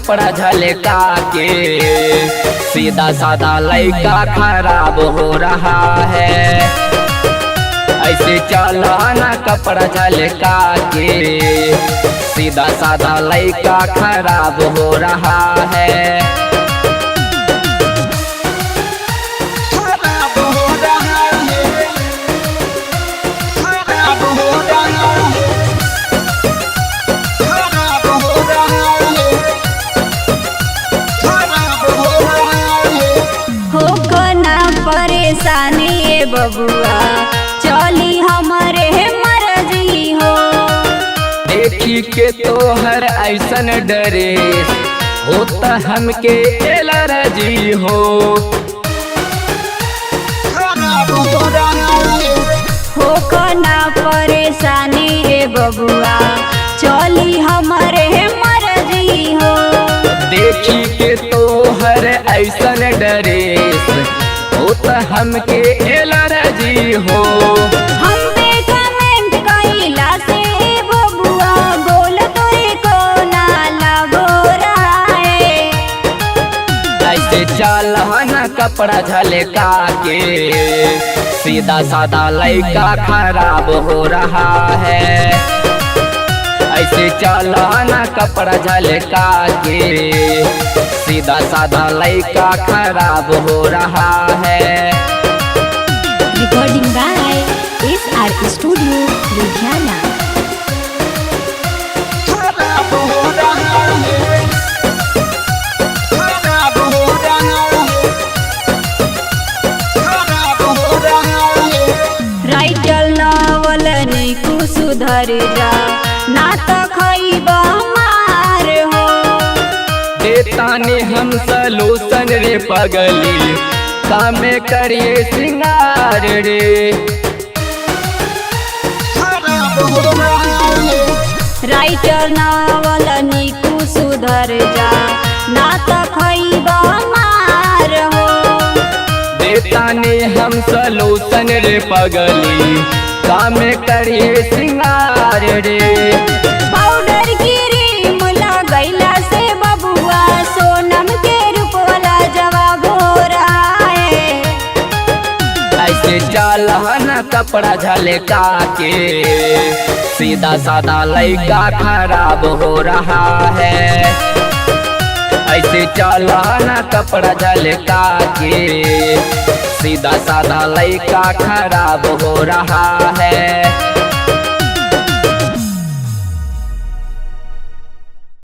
कपड़ा झलका के, सीधा साधा लड़का खराब हो रहा है। ऐसे चला ना कपड़ा झलका के, सीधा साधा लड़का खराब हो रहा है। खराब हो रहा है, खराब हो रहा है, खराब हो रहा है, खराब हो रहा है। होको ना परेशानी ए बबुआ, चली हमारे मर्जी हो। देखी के तोहर ऐसन ड्रेस होता हमके एलर्जी हो। खराब हो रहा है, होको ना परेशानी ए बबुआ, चली हमारे मर्जी हो। देखी के तोहर ऐसन ड्रेस होता हमके एलर्जी हो। हम पे कमेंट कइला से बबुआ, बोल तोरे को ना लगो रहा है। ऐसे चला ना कपड़ा झलका के, सीधा साधा लड़का खराब हो रहा है। ऐसे चला ना कपड़ा झलका के, सीधा साधा लड़का खराब हो रहा है। Recording by SR studio Ludhiana. खराब हो रहा है, खराब हो रहा है, खराब हो रहा है। राइटल नावल नहीं को सुधर जा, ना तो खइबा मार हो। देतानी हम सलूशन रे पगली, कामे करिए सिंगार रे। खराब हो रहा है, राइटर नावल नहीं को सुधर जा, ना तो खइबा मार हो। देतानी हम सलूशन रे पगली, कामे करिए सिंगार रे। पाउडर क्रीम लगैला से बबुआ, सोनम के रूप वाला जवाब हो रहा है। ऐसे चला ना कपड़ा झलका के, सीधा साधा लड़का खराब हो रहा है। ऐसे चला ना कपड़ा झलका के, सीधा साधा लड़का खराब हो रहा है।